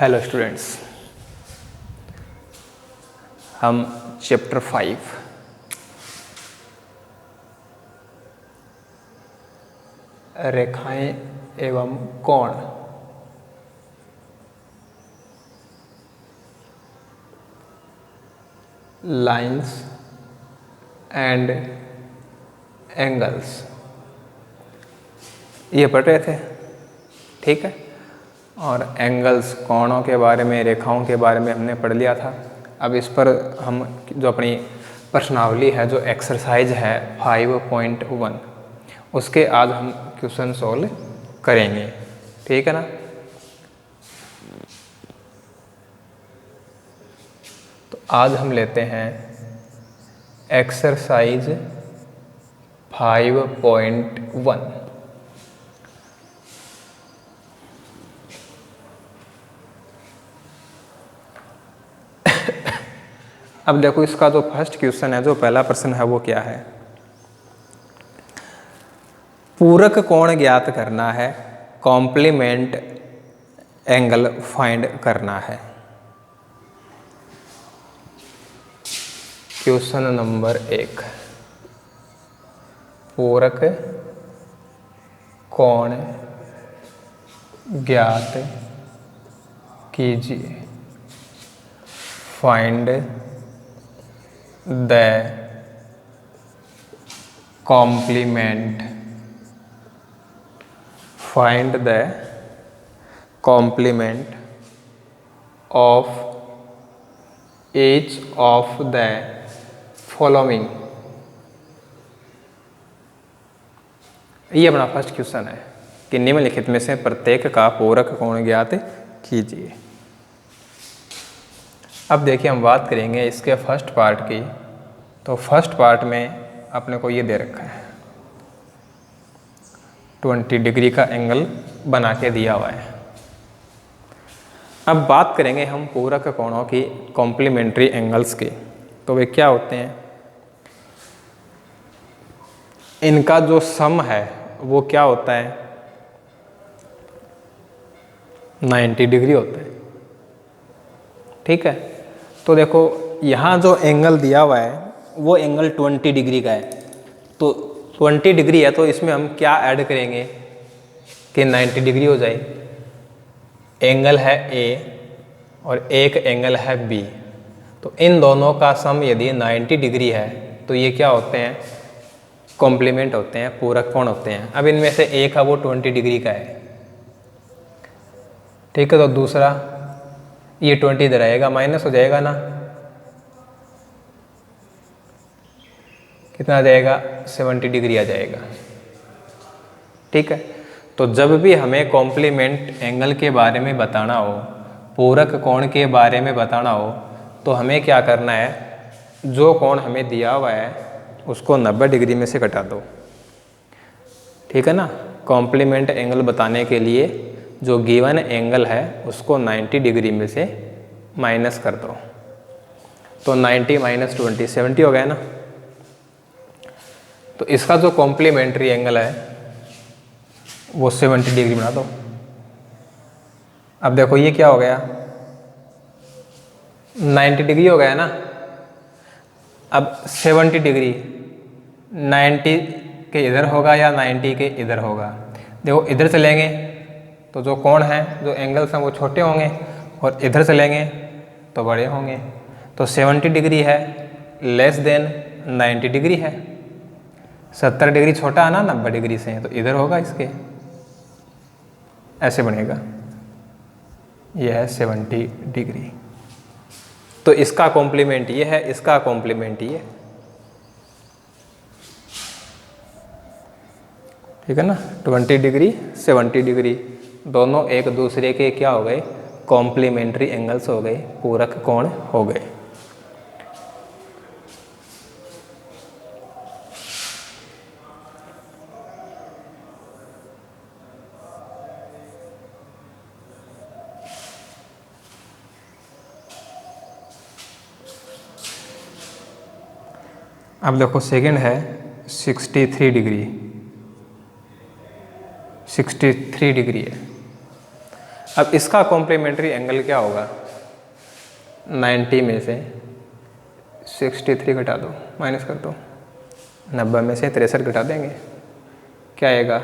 Hello students, हम chapter 5 रेखाएं एवं कोण लाइंस एंड एंगल्स ये पढ़ रहे थे। ठीक है, और एंगल्स कोणों के बारे में, रेखाओं के बारे में हमने पढ़ लिया था। अब इस पर हम जो अपनी प्रश्नावली है, जो एक्सरसाइज है 5.1, उसके आज हम क्वेश्चन सॉल्व करेंगे। ठीक है ना। तो आज हम लेते हैं एक्सरसाइज 5.1। अब देखो, इसका जो फर्स्ट क्वेश्चन है, जो पहला प्रश्न है, वो क्या है? पूरक कोण ज्ञात करना है, कॉम्प्लीमेंट एंगल फाइंड करना है। क्वेश्चन नंबर 1, पूरक कोण ज्ञात कीजिए, find the complement of each of the following। ये अपना फर्स्ट क्वेश्चन है कि निम्नलिखित में से प्रत्येक का पूरक कोण ज्ञात कीजिए। अब देखिए, हम बात करेंगे इसके फर्स्ट पार्ट की। तो फर्स्ट पार्ट में अपने को ये दे रखा है, 20 डिग्री का एंगल बना के दिया हुआ है। अब बात करेंगे हम पूरक कोणों की, कॉम्प्लीमेंट्री एंगल्स की। तो वे क्या होते हैं? इनका जो सम है वो क्या होता है? 90 डिग्री होता है। ठीक है, तो देखो यहाँ जो एंगल दिया हुआ है वो एंगल 20 डिग्री का है। तो 20 डिग्री है, तो इसमें हम क्या ऐड करेंगे कि 90 डिग्री हो जाए? एंगल है ए और एक एंगल है बी। तो इन दोनों का सम यदि 90 डिग्री है तो ये क्या होते हैं? कॉम्प्लीमेंट होते हैं, पूरक कोण होते हैं। अब इनमें से एक है वो 20 डिग्री का है। ठीक है, तो दूसरा ये 20 इधर आएगा, माइनस हो जाएगा ना, कितना आ जाएगा? 70 डिग्री आ जाएगा। ठीक है, तो जब भी हमें कॉम्प्लीमेंट एंगल के बारे में बताना हो, पूरक कोण के बारे में बताना हो, तो हमें क्या करना है? जो कोण हमें दिया हुआ है उसको 90 डिग्री में से घटा दो। ठीक है ना। कॉम्प्लीमेंट एंगल बताने के लिए जो गिवन एंगल है उसको 90 डिग्री में से माइनस कर दो। तो 90 माइनस 20 70 हो गया ना। तो इसका जो कॉम्प्लीमेंट्री एंगल है वो 70 डिग्री बना दो। अब देखो ये क्या हो गया? 90 डिग्री हो गया ना। अब 70 डिग्री 90 के इधर होगा या 90 के इधर होगा? देखो, इधर चलेंगे तो जो कोण है, जो एंगल्स हैं वो छोटे होंगे, और इधर चलेंगे तो बड़े होंगे। तो 70 डिग्री है लेस देन 90 डिग्री है। 70 डिग्री छोटा है ना 90 डिग्री से, तो इधर होगा इसके, ऐसे बनेगा। यह है 70 डिग्री। तो इसका कॉम्प्लीमेंट ये है, इसका कॉम्प्लीमेंट ये। ठीक है ना। 20 डिग्री 70 डिग्री दोनों एक दूसरे के क्या हो गए? कॉम्प्लीमेंट्री एंगल्स हो गए, पूरक कोण हो गए। अब देखो, सेकंड है 63 डिग्री। 63 डिग्री है। अब इसका कॉम्प्लीमेंट्री एंगल क्या होगा, 90 में से 63 घटा दो, माइनस कर दो, 90 में से 63 घटा देंगे, क्या आएगा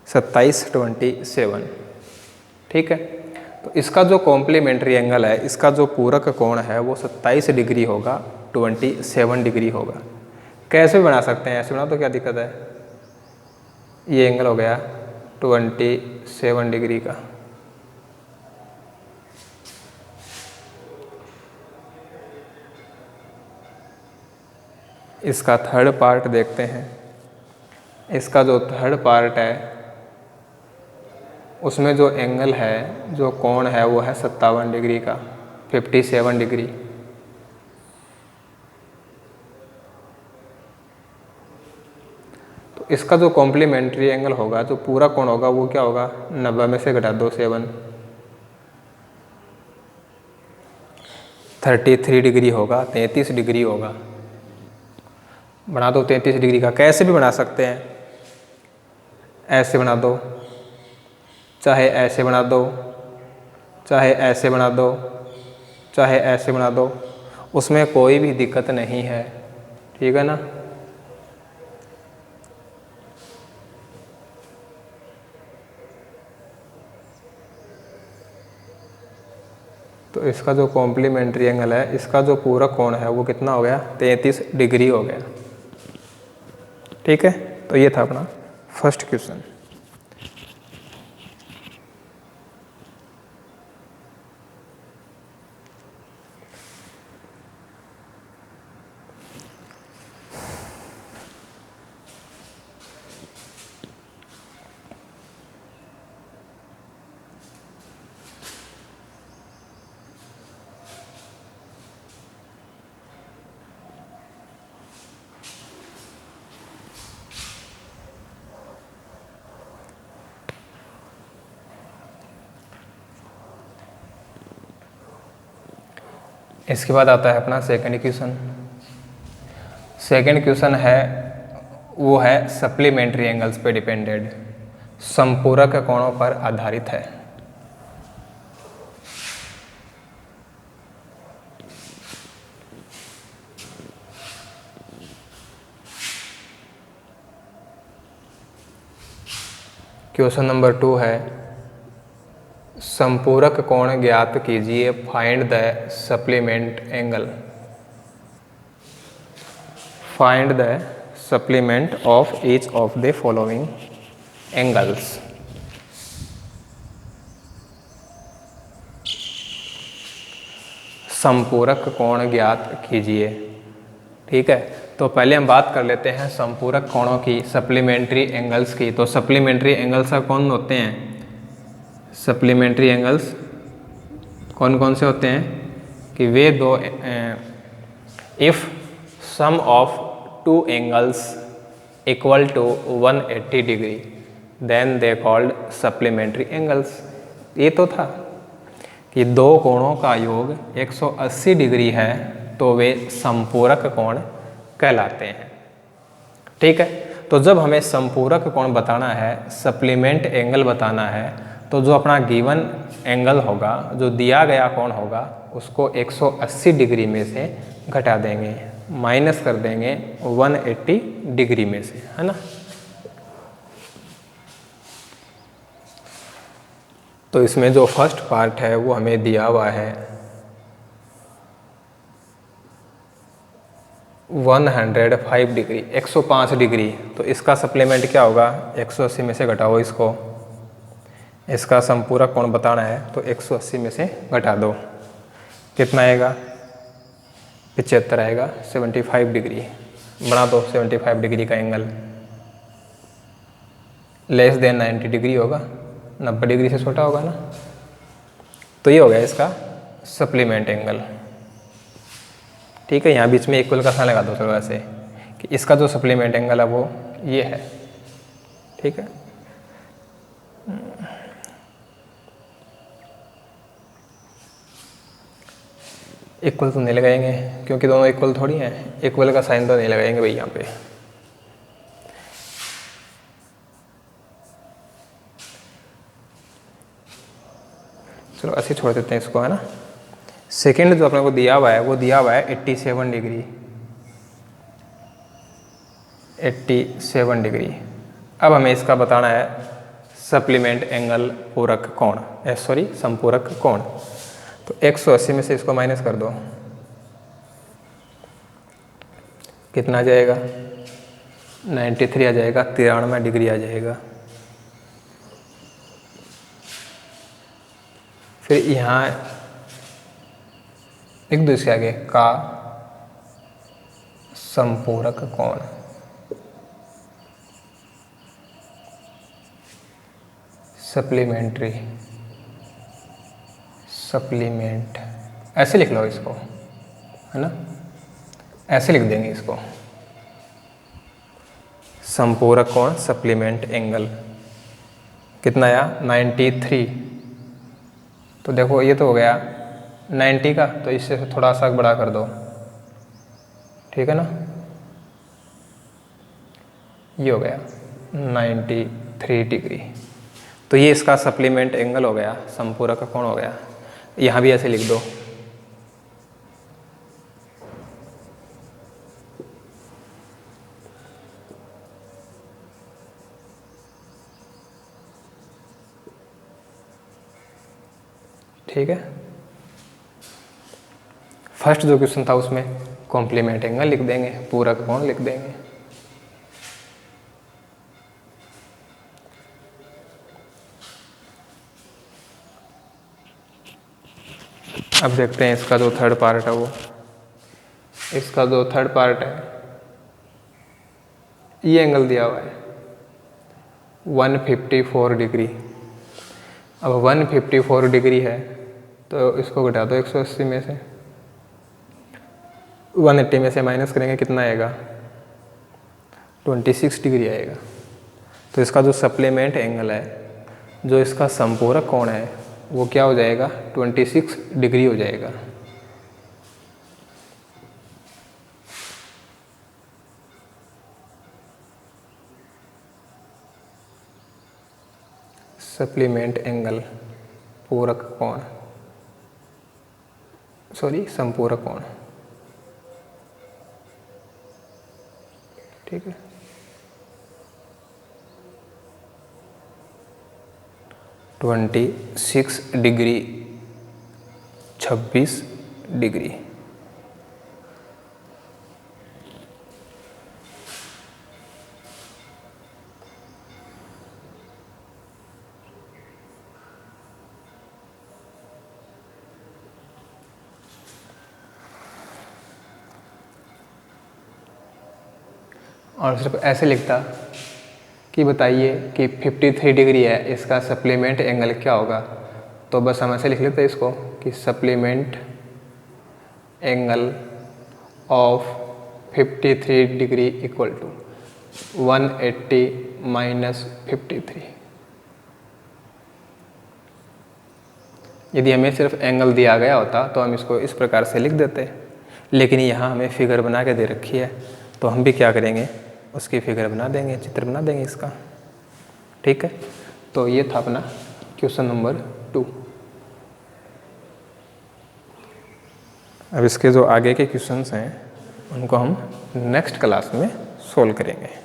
27, ठीक है। तो इसका जो कॉम्प्लीमेंट्री एंगल है, इसका जो पूरक कोण है वो 27 डिग्री होगा, 27 डिग्री होगा। कैसे बना सकते हैं, ऐसे बना तो क्या दिक्कत है, ये एंगल हो गया 27 डिग्री का। इसका थर्ड पार्ट देखते हैं। इसका जो थर्ड पार्ट है उसमें जो एंगल है, जो कोण है वो है 57 डिग्री का, 57 डिग्री। तो इसका जो कॉम्प्लीमेंट्री एंगल होगा, जो पूरा कोण होगा वो क्या होगा, 90 में से घटा दो 7, 33 डिग्री होगा, 33 डिग्री होगा। बना दो 33 डिग्री का, कैसे भी बना सकते हैं, ऐसे बना दो, चाहे ऐसे बना दो, चाहे ऐसे बना दो, चाहे ऐसे बना दो, उसमें कोई भी दिक्कत नहीं है, ठीक है ना। तो इसका जो कॉम्प्लीमेंट्री एंगल है, इसका जो पूरा कोण है वो कितना हो गया, 33 डिग्री हो गया, ठीक है। तो ये था अपना फर्स्ट क्वेश्चन। इसके बाद आता है अपना सेकंड क्वेश्चन। सेकंड क्वेश्चन है वो है सप्लीमेंट्री एंगल्स पे डिपेंडेड, संपूरक कोणों पर आधारित है। क्वेश्चन नंबर 2 है, संपूरक कोण ज्ञात कीजिए, find the supplement angle, find the supplement of each of the following angles. संपूरक कोण ज्ञात कीजिए, ठीक है। तो पहले हम बात कर लेते हैं संपूरक कोणों की, सप्लीमेंट्री एंगल्स की। तो सप्लीमेंट्री एंगल्स का कौन होते हैं, सप्लीमेंट्री एंगल्स कौन कौन से होते हैं कि वे दो, if sum of two angles equal to 180 degree then they called supplementary angles. ये तो था कि दो कोणों का योग 180 डिग्री है तो वे संपूरक कोण कहलाते हैं, ठीक है। तो जब हमें संपूरक कोण बताना है, सप्लीमेंट एंगल बताना है, तो जो अपना गिवन एंगल होगा, जो दिया गया कोण होगा, उसको 180 डिग्री में से घटा देंगे, माइनस कर देंगे 180 डिग्री में से, है ना। तो इसमें जो फर्स्ट पार्ट है वो हमें दिया हुआ है 105 डिग्री, 105 डिग्री। तो इसका सप्लीमेंट क्या होगा, 180 में से घटाओ इसको, इसका संपूरक कोण बताना है तो 180 में से घटा दो, कितना आएगा 75 आएगा, 75 डिग्री। बना दो 75 डिग्री का एंगल, लेस देन 90 डिग्री होगा, 90 डिग्री से छोटा होगा ना। तो ये हो गया इसका सप्लीमेंट एंगल, ठीक है। यहाँ बीच में इक्वल का साइन लगा दो चलो ऐसे, कि इसका जो सप्लीमेंट एंगल है वो ये है, ठीक है। इक्वल तो नहीं लगाएंगे क्योंकि दोनों इक्वल थोड़ी हैं, इक्वल का साइन तो नहीं लगाएंगे भाई यहाँ पे। चलो ऐसे छोड़ देते हैं इसको, है ना। सेकेंड जो अपने को दिया हुआ है वो दिया हुआ है 87 डिग्री, 87 डिग्री। अब हमें इसका बताना है सप्लीमेंट एंगल पूरक कोण, सॉरी संपूरक कोण। तो 180 में से इसको माइनस कर दो, कितना आ जाएगा 93 आ जाएगा, 93 डिग्री आ जाएगा। फिर यहाँ लिख दो इसके आगे का संपूरक कोण, सप्लीमेंट्री, सप्लीमेंट ऐसे लिख लो इसको, है ना, ऐसे लिख देंगे इसको, संपूरक कोण सप्लीमेंट एंगल। कितना आया 93। तो देखो ये तो हो गया 90 का, तो इससे थोड़ा सा बड़ा कर दो, ठीक है ना, ये हो गया 93 डिग्री। तो ये इसका सप्लीमेंट एंगल हो गया, संपूरक कोण हो गया। यहाँ भी ऐसे लिख दो, ठीक है। फर्स्ट जो क्वेश्चन था उसमें कॉम्प्लीमेंट एंगल लिख देंगे, पूरक कोण लिख देंगे। अब देखते हैं इसका जो थर्ड पार्ट है वो, इसका जो थर्ड पार्ट है ये एंगल दिया हुआ है 154 डिग्री। अब 154 डिग्री है तो इसको घटा दो 180 में से, 180 में से माइनस करेंगे कितना आएगा 26 डिग्री आएगा। तो इसका जो सप्लीमेंट एंगल है, जो इसका संपूरक कोण है वो क्या हो जाएगा 26 डिग्री हो जाएगा। सप्लीमेंट एंगल पूरक कोण, सॉरी संपूरक कोण, ठीक है। Twenty 26 degree 26 degree. और सिर्फ ऐसे लिखता कि बताइए कि 53 डिग्री है, इसका सप्लीमेंट एंगल क्या होगा। तो बस हम ऐसे लिख लेते हैं इसको कि supplement angle of 53 degree equal to 180 minus 53। यदि हमें सिर्फ एंगल दिया गया होता तो हम इसको इस प्रकार से लिख देते, लेकिन यहाँ हमें फिगर बना के दे रखी है तो हम भी क्या करेंगे उसकी फिगर बना देंगे, चित्र बना देंगे इसका, ठीक है। तो ये था अपना क्वेश्चन नंबर 2। अब इसके जो आगे के क्वेश्चंस हैं उनको हम नेक्स्ट क्लास में सोल्व करेंगे।